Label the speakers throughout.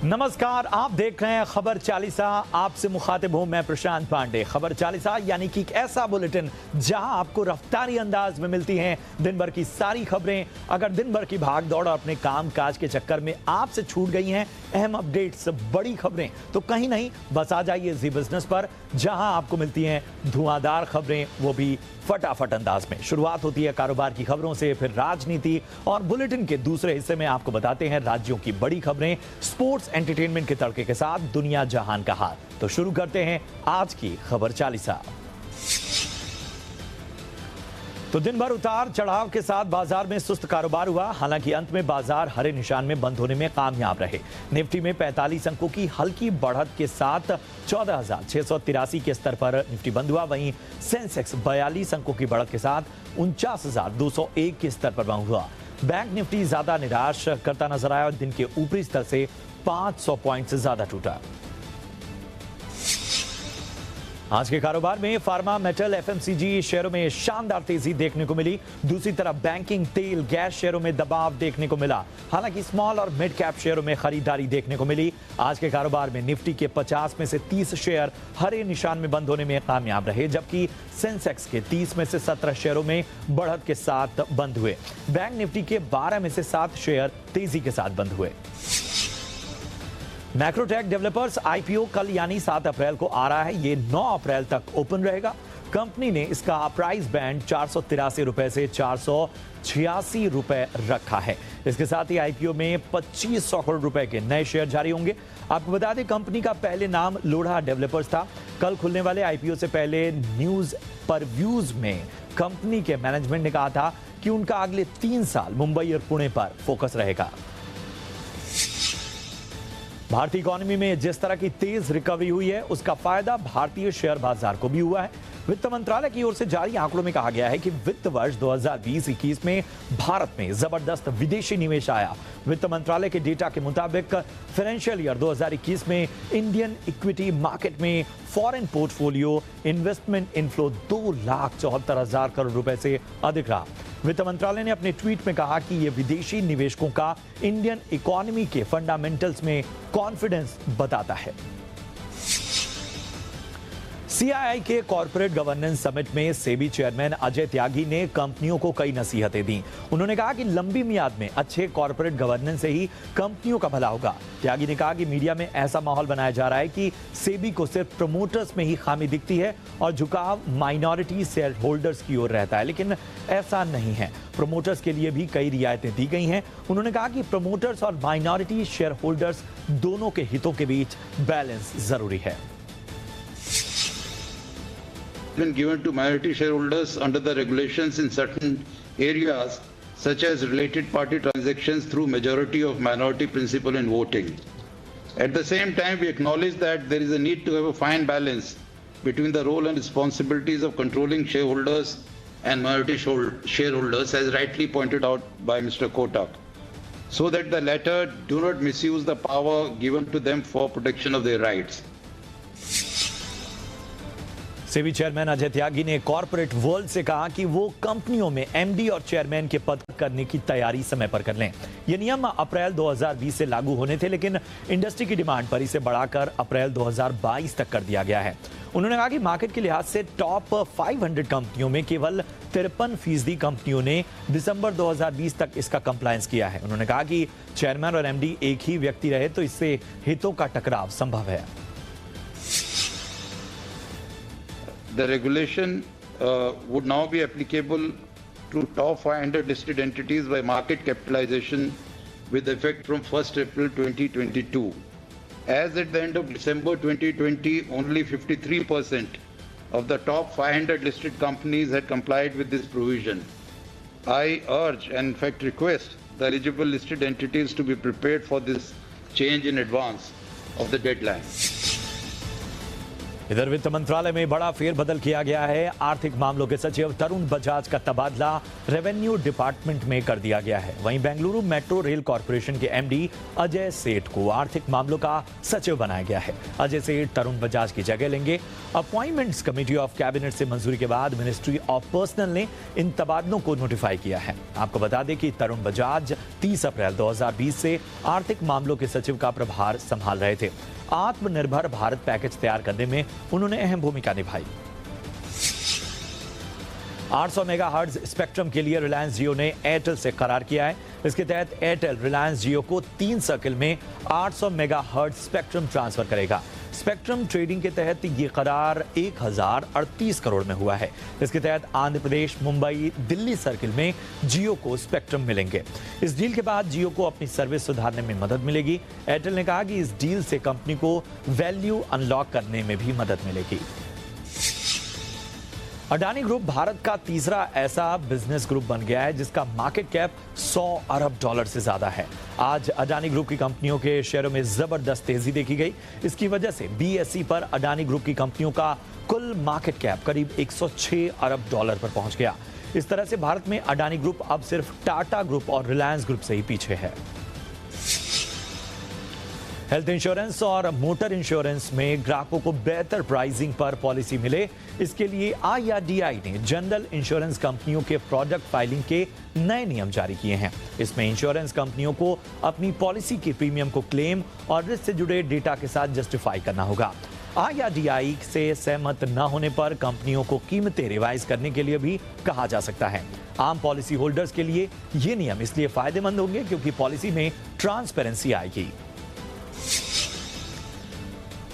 Speaker 1: नमस्कार, आप देख रहे हैं खबर चालीसा। आपसे मुखातिब हूं मैं प्रशांत पांडे। खबर चालीसा यानी कि एक ऐसा बुलेटिन जहां आपको रफ्तारी अंदाज में मिलती हैं दिन भर की सारी खबरें। अगर दिन भर की भाग दौड़ अपने काम काज के चक्कर में आपसे छूट गई हैं अहम अपडेट्स, बड़ी खबरें, तो कहीं नहीं, बस आ जाइए जी बिजनेस पर, जहां आपको मिलती हैं धुआंधार खबरें, वो भी फटाफट अंदाज में। शुरुआत होती है कारोबार की खबरों से, फिर राजनीति, और बुलेटिन के दूसरे हिस्से में आपको बताते हैं राज्यों की बड़ी खबरें, स्पोर्ट्स, एंटरटेनमेंट के तड़के के साथ दुनिया जहान का हाल। तो शुरू करते हैं आज की खबर चालीसा। तो दिन भर उतार चढ़ाव के साथ बाजार में सुस्त कारोबार हुआ। हालांकि अंत में बाजार हरे निशान में बंद होने में कामयाब रहे। निफ्टी में 45 अंकों की हल्की बढ़त के साथ 14,683 के स्तर पर निफ्टी बंद हुआ। वहीं सेंसेक्स 42 अंकों की बढ़त के साथ 49,201 के स्तर पर बंद हुआ। बैंक निफ्टी ज्यादा निराश करता नजर आया और दिन के ऊपरी स्तर से 500 पॉइंट से ज्यादा टूटा। आज के कारोबार में फार्मा, मेटल, एफएमसीजी शेयरों में शानदार तेजी देखने को मिली। दूसरी तरफ बैंकिंग, तेल, गैस शेयरों में दबाव देखने को मिला। हालांकि स्मॉल और मिड कैप शेयरों में खरीदारी देखने को मिली। आज के कारोबार में निफ्टी के 50 में से 30 शेयर हरे निशान में बंद होने में कामयाब रहे, जबकि सेंसेक्स के 30 में से 17 शेयरों में बढ़त के साथ बंद हुए। बैंक निफ्टी के 12 में से 7 शेयर तेजी के साथ बंद हुए। मैक्रोटेक डेवलपर्स आईपीओ कल यानी 7 अप्रैल को आ रहा है। ये 9 अप्रैल तक ओपन रहेगा। कंपनी ने इसका प्राइस बैंड 483 रुपए से 486 रुपए रखा है। इसके साथ ही आईपीओ में 2500 करोड़ रुपए के नए शेयर जारी होंगे। आपको बता दें, कंपनी का पहले नाम लोढ़ा डेवलपर्स था। कल खुलने वाले आईपीओ से पहले न्यूज पर व्यूज में कंपनी के मैनेजमेंट ने कहा था कि उनका अगले 3 साल मुंबई और पुणे पर फोकस रहेगा। भारतीय इकोनॉमी में जिस तरह की तेज रिकवरी हुई है, उसका फायदा भारतीय शेयर बाजार को भी हुआ है। वित्त मंत्रालय की ओर से जारी आंकड़ों में कहा गया है कि वित्त वर्ष 2020-21 में भारत में जबरदस्त विदेशी निवेश आया। वित्त मंत्रालय के डेटा के मुताबिक फाइनेंशियल ईयर 2021 में इंडियन इक्विटी मार्केट में foreign portfolio investment inflow 2,74,000 crore रुपए से अधिक रहा। वित्त मंत्रालय ने अपने ट्वीट में कहा कि यह विदेशी निवेशकों का इंडियन इकोनॉमी के फंडामेंटल्स में कॉन्फिडेंस बताता है। सीआईआई के कॉर्पोरेट गवर्नेंस समिट में सेबी चेयरमैन अजय त्यागी ने कंपनियों को कई नसीहतें दी। उन्होंने कहा कि लंबी मियाद में अच्छे कॉर्पोरेट गवर्नेंस से ही कंपनियों का भला होगा। त्यागी ने कहा कि मीडिया में ऐसा माहौल बनाया जा रहा है कि सेबी को सिर्फ प्रमोटर्स में ही खामी दिखती है और झुकाव माइनॉरिटी शेयर होल्डर्स की ओर रहता है, लेकिन ऐसा नहीं है। प्रमोटर्स के लिए भी कई रियायतें दी गई हैं। उन्होंने कहा कि प्रमोटर्स और माइनॉरिटी शेयर होल्डर्स दोनों के हितों के बीच बैलेंस जरूरी है।
Speaker 2: Been given to minority shareholders under the regulations in certain areas such as related party transactions through majority of minority principle in voting. At the same time, we acknowledge that there is a need to have a fine balance between the role and responsibilities of controlling shareholders and minority shareholders, as rightly pointed out by Mr. Kotak, so that the latter do not misuse the power given to them for protection of their rights.
Speaker 1: SEBI chairman Ajay Tyagi ने corporate world से कहा कि वो कंपनियों में MD और chairman के पद करने की तैयारी समय पर कर लें। ये नियम अप्रैल 2020 से लागू होने थे, लेकिन इंडस्ट्री की डिमांड पर इसे बढ़ाकर अप्रैल 2022 तक कर दिया गया है। उन्होंने कहा कि मार्केट के लिहाज से टॉप 500 कंपनियों में केवल 53% कंपनियों ने दिसंबर 2020 तक इसका कंप्लायंस किया है। उन्होंने कहा कि चेयरमैन और एमडी एक ही व्यक्ति रहे तो इससे हितों का टकराव संभव है।
Speaker 2: The regulation would now be applicable to top 500 listed entities by market capitalization with effect from 1st April 2022. As at the end of December 2020, only 53% of the top 500 listed companies had complied with this provision. I urge and in fact request the eligible listed entities to be prepared for this change in advance of the deadline.
Speaker 1: इधर वित्त मंत्रालय में बड़ा फेरबदल किया गया है। आर्थिक मामलों के सचिव तरुण बजाज का तबादला रेवेन्यू डिपार्टमेंट में कर दिया गया है। वहीं बेंगलुरु मेट्रो रेल कॉर्पोरेशन के एमडी अजय सेठ को आर्थिक मामलों का सचिव बनाया गया है। अजय सेठ तरुण बजाज की जगह लेंगे। अपॉइंटमेंट्स कमेटी ऑफ कैबिनेट से मंजूरी के बाद मिनिस्ट्री ऑफ पर्सनल ने इन तबादलों को नोटिफाई किया है। आपको बता दें कि तरुण बजाज 30 अप्रैल 2020 से आर्थिक मामलों के सचिव का प्रभार संभाल रहे थे। आत्मनिर्भर भारत पैकेज तैयार करने में उन्होंने अहम भूमिका निभाई। 800 मेगाहर्ट्ज स्पेक्ट्रम के लिए रिलायंस जियो ने एयरटेल से करार किया है। इसके तहत एयरटेल रिलायंस जियो को 3 सर्किल में 800 मेगाहर्ट्ज स्पेक्ट्रम ट्रांसफर करेगा। स्पेक्ट्रम ट्रेडिंग के तहत ये करार 1038 करोड़ में हुआ है। इसके तहत आंध्र प्रदेश, मुंबई, दिल्ली सर्किल में जियो को स्पेक्ट्रम मिलेंगे। इस डील के बाद जियो को अपनी सर्विस सुधारने में मदद मिलेगी। एयरटेल ने कहा कि इस डील से कंपनी को वैल्यू अनलॉक करने में भी मदद मिलेगी। अडानी ग्रुप भारत का तीसरा ऐसा बिजनेस ग्रुप बन गया है जिसका मार्केट कैप 100 अरब डॉलर से ज्यादा है। आज अडानी ग्रुप की कंपनियों के शेयरों में जबरदस्त तेजी देखी गई। इसकी वजह से बीएसई पर अडानी ग्रुप की कंपनियों का कुल मार्केट कैप करीब 106 अरब डॉलर पर पहुंच गया। इस तरह से भारत में अडानी ग्रुप अब सिर्फ टाटा ग्रुप और रिलायंस ग्रुप से ही पीछे है। हेल्थ इंश्योरेंस और मोटर इंश्योरेंस में ग्राहकों को बेहतर प्राइसिंग पर पॉलिसी मिले, इसके लिए आईआरडीआई ने जनरल इंश्योरेंस कंपनियों के प्रोडक्ट फाइलिंग के नए नियम जारी किए हैं। इसमें इंश्योरेंस कंपनियों को अपनी पॉलिसी के प्रीमियम को क्लेम और रिस्क से जुड़े डेटा के साथ जस्टिफाई करना होगा। आईआरडीआई से सहमत न होने पर कंपनियों को कीमतें रिवाइज करने के लिए भी कहा जा सकता है। आम पॉलिसी होल्डर्स के लिए ये नियम इसलिए फायदेमंद होंगे क्योंकि पॉलिसी में ट्रांसपेरेंसी आएगी।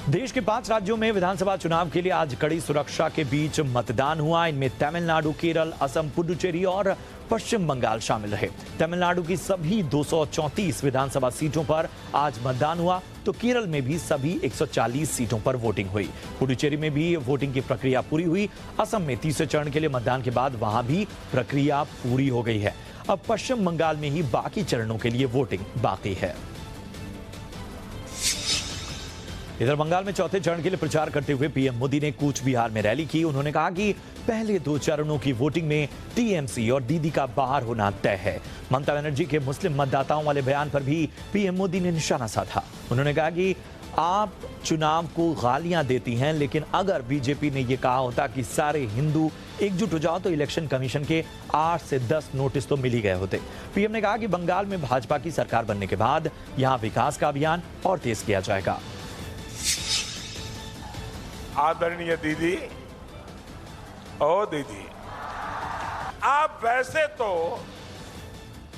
Speaker 1: देश के 5 राज्यों में विधानसभा चुनाव के लिए आज कड़ी सुरक्षा के बीच मतदान हुआ। इनमें तमिलनाडु, केरल, असम, पुडुचेरी और पश्चिम बंगाल शामिल रहे। तमिलनाडु की सभी 234 विधानसभा सीटों पर आज मतदान हुआ, तो केरल में भी सभी 140 सीटों पर वोटिंग हुई। पुडुचेरी में भी वोटिंग की प्रक्रिया पूरी हुई। असम में तीसरे चरण के लिए मतदान के बाद वहां भी प्रक्रिया पूरी हो गई है। अब पश्चिम बंगाल में ही बाकी चरणों के लिए वोटिंग बाकी है। इधर बंगाल में चौथे चरण के लिए प्रचार करते हुए पीएम मोदी ने कूच बिहार में रैली की। उन्होंने कहा कि पहले 2 चरणों की वोटिंग में टीएमसी और दीदी का बाहर होना तय है। ममता बनर्जी के मुस्लिम मतदाताओं वाले बयान पर भी पीएम मोदी ने निशाना साधा। उन्होंने कहा कि आप चुनाव को गालियां देती हैं, लेकिन अगर बीजेपी ने यह कहा होता कि सारे हिंदू एकजुट हो जाओ तो इलेक्शन कमीशन के 8 से 10 नोटिस तो मिल ही गए होते। पीएम ने कहा कि बंगाल में भाजपा की सरकार बनने के बाद यहां विकास का अभियान और तेज किया जाएगा।
Speaker 3: आदरणीय दीदी, ओ दीदी, आप वैसे तो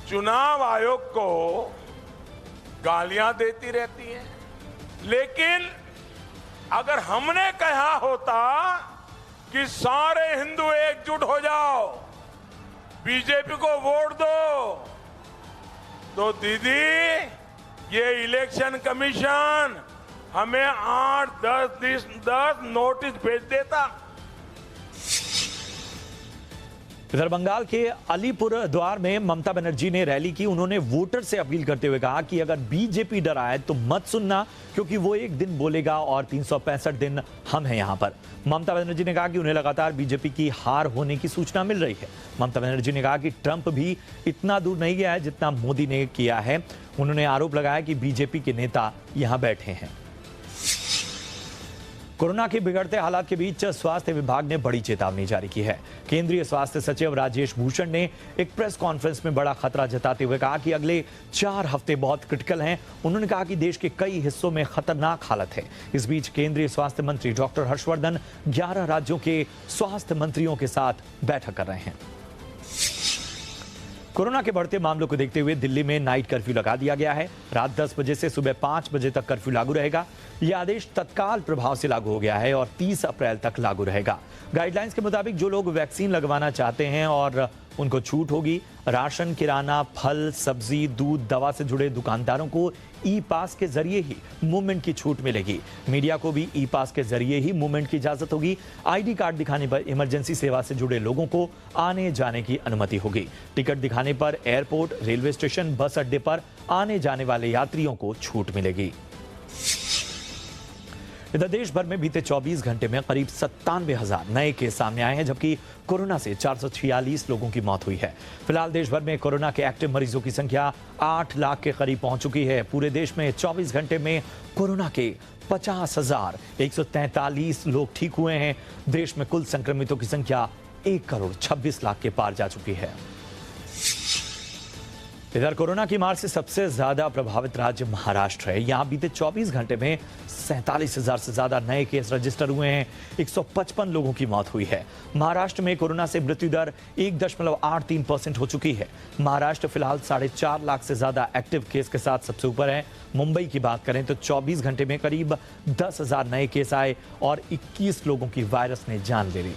Speaker 3: चुनाव आयोग को गालियां देती रहती हैं, लेकिन अगर हमने कहा होता कि सारे हिंदू एकजुट हो जाओ, बीजेपी को वोट दो, तो दीदी ये इलेक्शन कमीशन हमें 8-10 नोटिस भेज देता।
Speaker 1: इधर बंगाल के अलीपुर द्वार में ममता बनर्जी ने रैली की। उन्होंने वोटर से अपील करते हुए कहा कि अगर बीजेपी डराए तो मत सुनना, क्योंकि वो एक दिन बोलेगा और 365 दिन हम हैं यहां पर। ममता बनर्जी ने कहा कि उन्हें लगातार बीजेपी की हार होने की सूचना मिल रही है। ममता बनर्जी ने कहा कि ट्रंप भी इतना दूर नहीं गया है जितना मोदी ने किया है। उन्होंने आरोप लगाया कि बीजेपी के नेता यहां बैठे हैं। कोरोना के बिगड़ते हालात के बीच स्वास्थ्य विभाग ने बड़ी चेतावनी जारी की है। केंद्रीय स्वास्थ्य सचिव राजेश भूषण ने एक प्रेस कॉन्फ्रेंस में बड़ा खतरा जताते हुए कहा कि अगले 4 हफ्ते बहुत क्रिटिकल हैं। उन्होंने कहा कि देश के कई हिस्सों में खतरनाक हालत है। इस बीच केंद्रीय स्वास्थ्य मंत्री डॉक्टर हर्षवर्धन 11 राज्यों के स्वास्थ्य मंत्रियों के साथ बैठक कर रहे हैं। कोरोना के बढ़ते मामलों को देखते हुए दिल्ली में नाइट कर्फ्यू लगा दिया गया है। रात 10 बजे से सुबह 5 बजे तक कर्फ्यू लागू रहेगा। यह आदेश तत्काल प्रभाव से लागू हो गया है और 30 अप्रैल तक लागू रहेगा। गाइडलाइंस के मुताबिक जो लोग वैक्सीन लगवाना चाहते हैं और उनको छूट होगी। राशन, किराना, फल, सब्जी, दूध, दवा से जुड़े दुकानदारों को ई पास के जरिए ही मूवमेंट की छूट मिलेगी। मीडिया को भी ई पास के जरिए ही मूवमेंट की इजाजत होगी। आईडी कार्ड दिखाने पर इमरजेंसी सेवा से जुड़े लोगों को आने जाने की अनुमति होगी। टिकट दिखाने पर एयरपोर्ट, रेलवे स्टेशन, बस अड्डे पर आने जाने वाले यात्रियों को छूट मिलेगी। इधर देश भर में बीते 24 घंटे में करीब 97,000 नए केस सामने आए हैं, जबकि कोरोना से 446 लोगों की मौत हुई है। फिलहाल देश भर में कोरोना के एक्टिव मरीजों की संख्या 8 लाख के करीब पहुंच चुकी है। पूरे देश में 24 घंटे में कोरोना के 50,143 लोग ठीक हुए हैं। देश में कुल संक्रमितों की संख्या 1,26,00,000 के पार जा चुकी है। इधर कोरोना की मार से सबसे ज्यादा प्रभावित राज्य महाराष्ट्र है। यहां बीते 24 घंटे में 47,000 से ज्यादा नए केस रजिस्टर हुए हैं। 155 लोगों की मौत हुई है। महाराष्ट्र में कोरोना से मृत्यु दर 1.83% हो चुकी है। महाराष्ट्र फिलहाल 4.5 लाख से ज्यादा एक्टिव केस के साथ सबसे ऊपर है। मुंबई की बात करें तो 24 घंटे में करीब 10,000 नए केस आए और 21 लोगों की वायरस ने जान ले ली।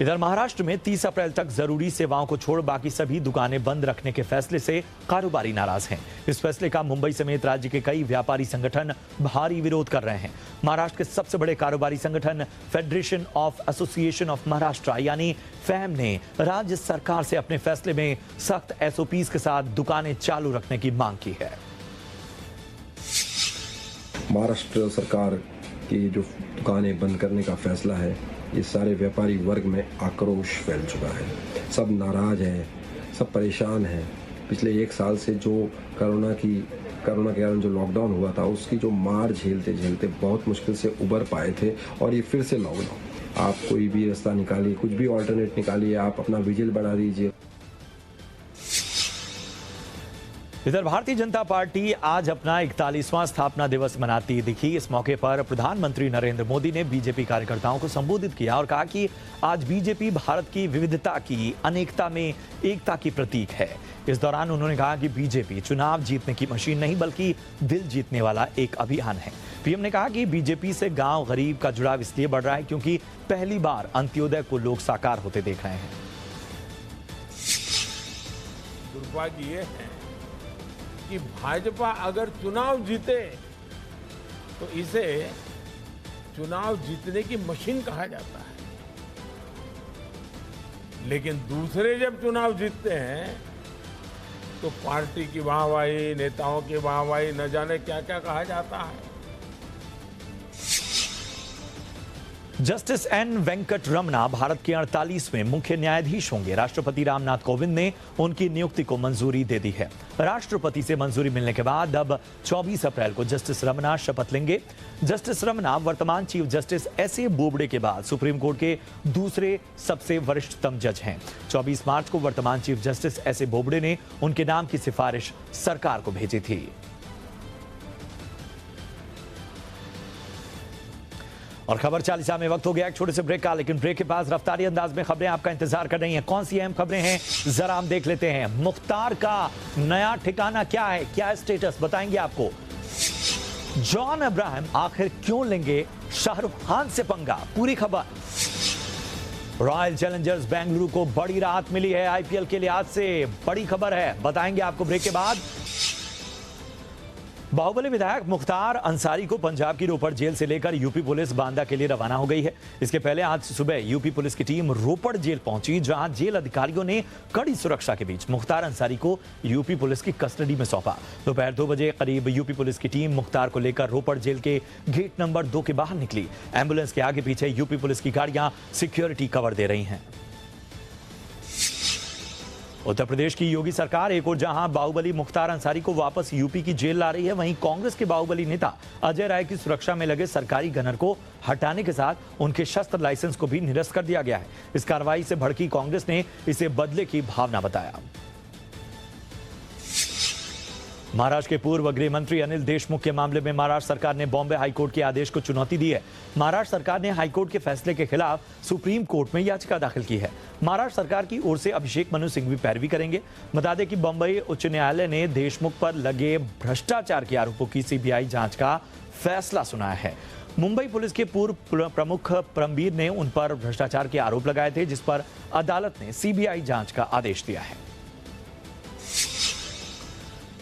Speaker 1: इधर महाराष्ट्र में 30 अप्रैल तक जरूरी सेवाओं को छोड़ बाकी सभी दुकानें बंद रखने के फैसले से कारोबारी नाराज हैं। इस फैसले का मुंबई समेत राज्य के कई व्यापारी संगठन भारी विरोध कर रहे हैं। महाराष्ट्र के सबसे बड़े कारोबारी संगठन federation of association of Maharashtra यानी फैम ने राज्य सरकार से अपने फैसले में सख्त SOPs के साथ दुकानें चालू रखने की मांग की है।
Speaker 4: महाराष्ट्र सरकार की जो दुकानें बंद करने का फैसला है, ये सारे व्यापारी वर्ग में आक्रोश फैल चुका है। सब नाराज हैं, सब परेशान हैं। पिछले 1 साल से जो कोरोना के कारण जो लॉकडाउन हुआ था, उसकी जो मार झेलते झेलते बहुत मुश्किल से उबर पाए थे और ये फिर से लॉकडाउन। आप कोई भी रास्ता निकालिए, कुछ भी ऑल्टरनेट निकालिए, आप अपना विजिल बढ़ा दीजिए।
Speaker 1: इधर भारतीय जनता पार्टी आज अपना 41वां स्थापना दिवस मनाती दिखी। इस मौके पर प्रधानमंत्री नरेंद्र मोदी ने बीजेपी कार्यकर्ताओं को संबोधित किया और कहा कि आज बीजेपी भारत की विविधता की अनेकता में एकता की प्रतीक है। इस दौरान उन्होंने कहा कि बीजेपी चुनाव जीतने की मशीन नहीं बल्कि दिल जीतने वाला एक अभियान है। पीएम ने कहा कि बीजेपी से गांव गरीब का जुड़ाव इसलिए बढ़ रहा है क्योंकि पहली बार अंत्योदय को लोग साकार होते देख रहे हैं।
Speaker 3: दुर्भाग्य ये है कि भाजपा अगर चुनाव जीते तो इसे चुनाव जीतने की मशीन कहा जाता है, लेकिन दूसरे जब चुनाव जीतते हैं तो पार्टी की वाहवाही, नेताओं की वाहवाही, न जाने क्या क्या कहा जाता है।
Speaker 1: जस्टिस एन वेंकट रमना भारत के 48वें मुख्य न्यायाधीश होंगे। राष्ट्रपति रामनाथ कोविंद ने उनकी नियुक्ति को मंजूरी दे दी है। राष्ट्रपति से मंजूरी मिलने के बाद अब 24 अप्रैल को जस्टिस रमना शपथ लेंगे। जस्टिस रमना वर्तमान चीफ जस्टिस एस.ए. बोबडे के बाद सुप्रीम कोर्ट के दूसरे सबसे वरिष्ठतम जज हैं। 24 मार्च को वर्तमान चीफ जस्टिस एस.ए. बोबडे ने उनके नाम की सिफारिश सरकार को भेजी थी। और खबर चालीसा में वक्त हो गया एक छोटे से ब्रेक का, लेकिन ब्रेक के पास रफ्तारी अंदाज में खबरें आपका इंतजार कर रही हैं। कौन सी अहम खबरें हैं जरा हम देख लेते हैं। मुख्तार का नया ठिकाना क्या है, क्या है स्टेटस, बताएंगे आपको। जॉन अब्राहम आखिर क्यों लेंगे शाहरुख खान से पंगा, पूरी खबर। रॉयल चैलेंजर्स बेंगलुरु को बड़ी राहत मिली है IPL के लिहाज से, बड़ी खबर है, बताएंगे आपको ब्रेक के बाद। बाहुबली विधायक मुख्तार अंसारी को पंजाब की रोपड़ जेल से लेकर यूपी पुलिस बांदा के लिए रवाना हो गई है। इसके पहले आज सुबह यूपी पुलिस की टीम रोपड़ जेल पहुंची, जहां जेल अधिकारियों ने कड़ी सुरक्षा के बीच मुख्तार अंसारी को यूपी पुलिस की कस्टडी में सौंपा। दोपहर 2 बजे करीब यूपी पुलिस की टीम मुख्तार को लेकर रोपड़ जेल के गेट नंबर 2 के बाहर निकली। एम्बुलेंस के आगे पीछे यूपी पुलिस की गाड़ियां सिक्योरिटी कवर दे रही हैं। उत्तर प्रदेश की योगी सरकार एक और जहां बाहुबली मुख्तार अंसारी को वापस यूपी की जेल ला रही है, वहीं कांग्रेस के बाहुबली नेता अजय राय की सुरक्षा में लगे सरकारी गनर को हटाने के साथ उनके शस्त्र लाइसेंस को भी निरस्त कर दिया गया है। इस कार्रवाई से भड़की कांग्रेस ने इसे बदले की भावना बताया। महाराष्ट्र के पूर्व गृह मंत्री अनिल देशमुख के मामले में महाराष्ट्र सरकार ने बॉम्बे हाईकोर्ट के आदेश को चुनौती दी है। महाराष्ट्र सरकार ने हाईकोर्ट के फैसले के खिलाफ सुप्रीम कोर्ट में याचिका दाखिल की है। महाराष्ट्र सरकार की ओर से अभिषेक मनु सिंह भी पैरवी करेंगे। बता दें कि बंबई उच्च न्यायालय ने देशमुख पर लगे भ्रष्टाचार के आरोपों की CBI जांच का फैसला सुनाया है। मुंबई पुलिस के पूर्व प्रमुख परमबीर ने उन पर भ्रष्टाचार के आरोप लगाए थे, जिस पर अदालत ने CBI जांच का आदेश दिया है।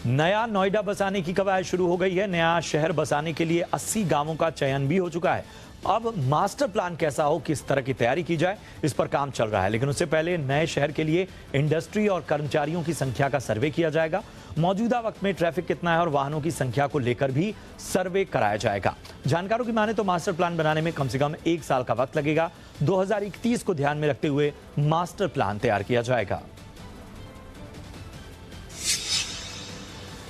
Speaker 1: नया नोएडा बसाने की कवायद शुरू हो गई है। नया शहर बसाने के लिए 80 गांवों का चयन भी हो चुका है। अब मास्टर प्लान कैसा हो, किस तरह की तैयारी की जाए, इस पर काम चल रहा है। लेकिन उससे पहले नए शहर के लिए इंडस्ट्री और कर्मचारियों की संख्या का सर्वे किया जाएगा। मौजूदा वक्त में ट्रैफिक कितना है और वाहनों की संख्या को लेकर भी सर्वे कराया जाएगा। जानकारों की माने तो मास्टर प्लान बनाने में कम से कम 1 साल का वक्त लगेगा। 2031 को ध्यान में रखते हुए मास्टर प्लान तैयार किया जाएगा।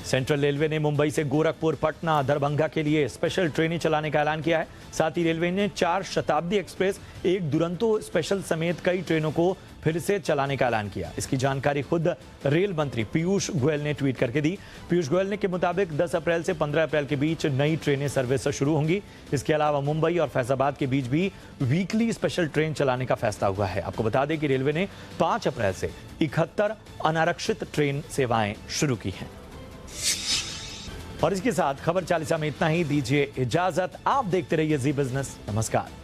Speaker 1: सेंट्रल रेलवे ने मुंबई से गोरखपुर, पटना, दरभंगा के लिए स्पेशल ट्रेनें चलाने का ऐलान किया है। साथ ही रेलवे ने 4 शताब्दी एक्सप्रेस, 1 दुरंतो स्पेशल समेत कई ट्रेनों को फिर से चलाने का ऐलान किया। इसकी जानकारी खुद रेल मंत्री पीयूष गोयल ने ट्वीट करके दी। पीयूष गोयल ने के मुताबिक 10 अप्रैल से 15 अप्रैल के बीच नई ट्रेनें सर्विस शुरू होंगी। इसके अलावा मुंबई और फैजाबाद के बीच भी वीकली स्पेशल ट्रेन चलाने का फैसला हुआ है। आपको बता दें कि रेलवे ने 5 अप्रैल से 71 अनारक्षित ट्रेन सेवाएं शुरू की हैं। और इसके साथ खबर चालीसा में इतना ही। दीजिए इजाजत। आप देखते रहिए जी बिजनेस। नमस्कार।